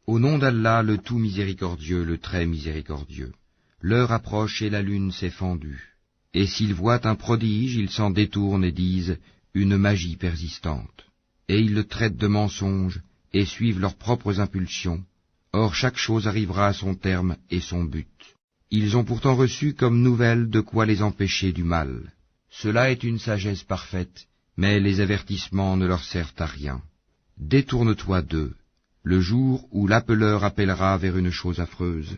Au nom d'Allah, le tout miséricordieux, le très miséricordieux. L'heure approche et la lune s'est fendue. Et s'ils voient un prodige, ils s'en détournent et disent une magie persistante. Et ils le traitent de mensonge et suivent leurs propres impulsions. Or chaque chose arrivera à son terme et son but. Ils ont pourtant reçu comme nouvelle de quoi les empêcher du mal. Cela est une sagesse parfaite, mais les avertissements ne leur servent à rien. Détourne-toi d'eux, le jour où l'appeleur appellera vers une chose affreuse.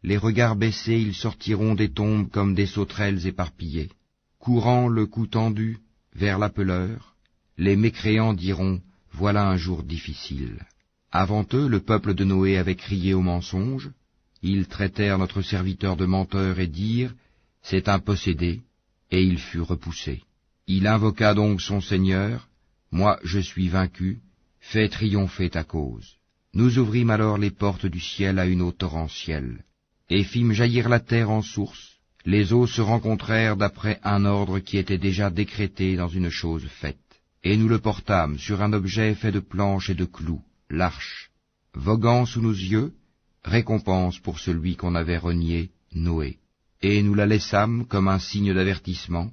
Les regards baissés, ils sortiront des tombes comme des sauterelles éparpillées. Courant le cou tendu vers l'appeleur, les mécréants diront « Voilà un jour difficile ». Avant eux, le peuple de Noé avait crié au mensonge. Ils traitèrent notre serviteur de menteur et dirent « C'est un possédé », et il fut repoussé. Il invoqua donc son Seigneur « Moi je suis vaincu, fais triompher ta cause ». Nous ouvrîmes alors les portes du ciel à une eau torrentielle, et fîmes jaillir la terre en source. Les eaux se rencontrèrent d'après un ordre qui était déjà décrété dans une chose faite. Et nous le portâmes sur un objet fait de planches et de clous, l'arche. Voguant sous nos yeux, récompense pour celui qu'on avait renié, Noé. Et nous la laissâmes comme un signe d'avertissement.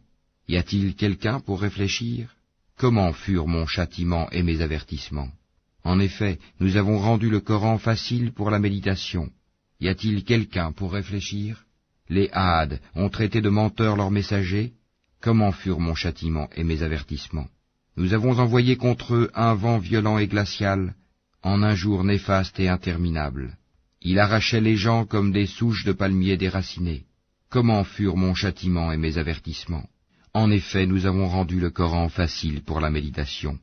Y a-t-il quelqu'un pour réfléchir? Comment furent mon châtiment et mes avertissements? En effet, nous avons rendu le Coran facile pour la méditation. Y a-t-il quelqu'un pour réfléchir? Les Hades ont traité de menteurs leurs messagers. Comment furent mon châtiment et mes avertissements? Nous avons envoyé contre eux un vent violent et glacial, en un jour néfaste et interminable. Il arrachait les gens comme des souches de palmiers déracinées. Comment furent mon châtiment et mes avertissements? En effet, nous avons rendu le Coran facile pour la méditation.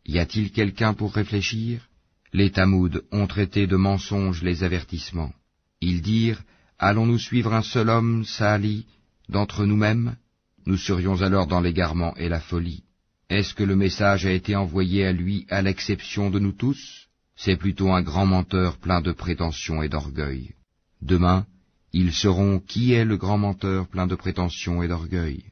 Y a-t-il quelqu'un pour réfléchir? Les Tamouds ont traité de mensonges les avertissements. Ils dirent, allons-nous suivre un seul homme, Sali, d'entre nous-mêmes? Nous serions alors dans l'égarement et la folie. Est-ce que le message a été envoyé à lui à l'exception de nous tous? C'est plutôt un grand menteur plein de prétentions et d'orgueil. Demain, ils sauront qui est le grand menteur plein de prétentions et d'orgueil.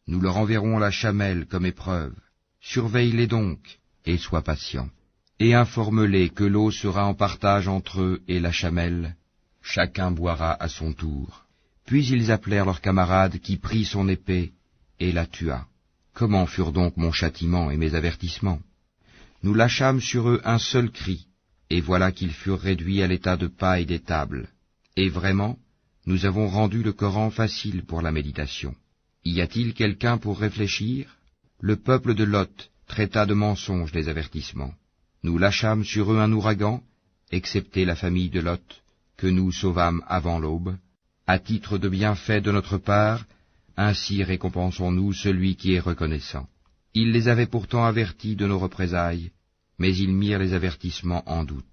Nous leur enverrons la chamelle comme épreuve. Surveille-les donc, et sois patient. Et informe-les que l'eau sera en partage entre eux et la chamelle. Chacun boira à son tour. Puis ils appelèrent leur camarade qui prit son épée et la tua. Comment furent donc mon châtiment et mes avertissements? Nous lâchâmes sur eux un seul cri, et voilà qu'ils furent réduits à l'état de paille des tables. Et vraiment, nous avons rendu le Coran facile pour la méditation. Y a-t-il quelqu'un pour réfléchir? Le peuple de Lot traita de mensonges les avertissements. Nous lâchâmes sur eux un ouragan, excepté la famille de Lot, que nous sauvâmes avant l'aube. À titre de bienfait de notre part, ainsi récompensons-nous celui qui est reconnaissant. Ils les avaient pourtant avertis de nos représailles, mais ils mirent les avertissements en doute.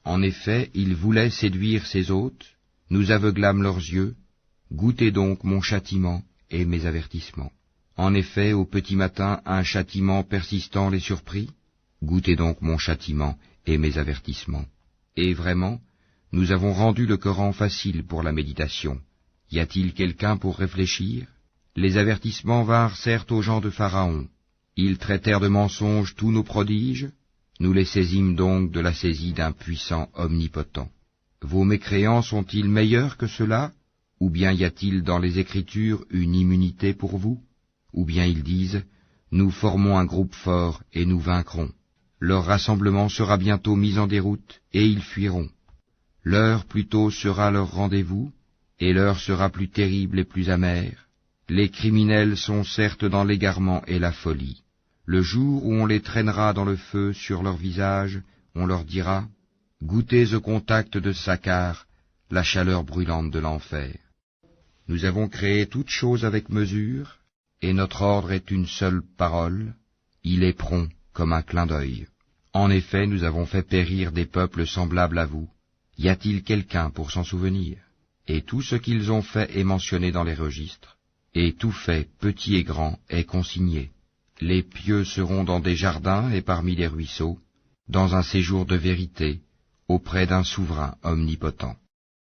En effet, ils voulaient séduire ses hôtes, nous aveuglâmes leurs yeux, goûtez donc mon châtiment et mes avertissements. En effet, au petit matin, un châtiment persistant les surprit, goûtez donc mon châtiment et mes avertissements. Et vraiment, nous avons rendu le Coran facile pour la méditation. Y a-t-il quelqu'un pour réfléchir? Les avertissements vinrent certes aux gens de Pharaon. Ils traitèrent de mensonges tous nos prodiges. Nous les saisîmes donc de la saisie d'un puissant omnipotent. Vos mécréants sont-ils meilleurs que ceux-là? Ou bien y a-t-il dans les Écritures une immunité pour vous? Ou bien ils disent, nous formons un groupe fort et nous vaincrons. Leur rassemblement sera bientôt mis en déroute et ils fuiront. L'heure plutôt sera leur rendez-vous, et l'heure sera plus terrible et plus amère. Les criminels sont certes dans l'égarement et la folie. Le jour où on les traînera dans le feu sur leur visage, on leur dira, goûtez au contact de Sakar, la chaleur brûlante de l'enfer. Nous avons créé toute chose avec mesure, et notre ordre est une seule parole, il est prompt comme un clin d'œil. En effet, nous avons fait périr des peuples semblables à vous. Y a-t-il quelqu'un pour s'en souvenir? Et tout ce qu'ils ont fait est mentionné dans les registres, et tout fait, petit et grand, est consigné. Les pieux seront dans des jardins et parmi les ruisseaux, dans un séjour de vérité, auprès d'un souverain omnipotent.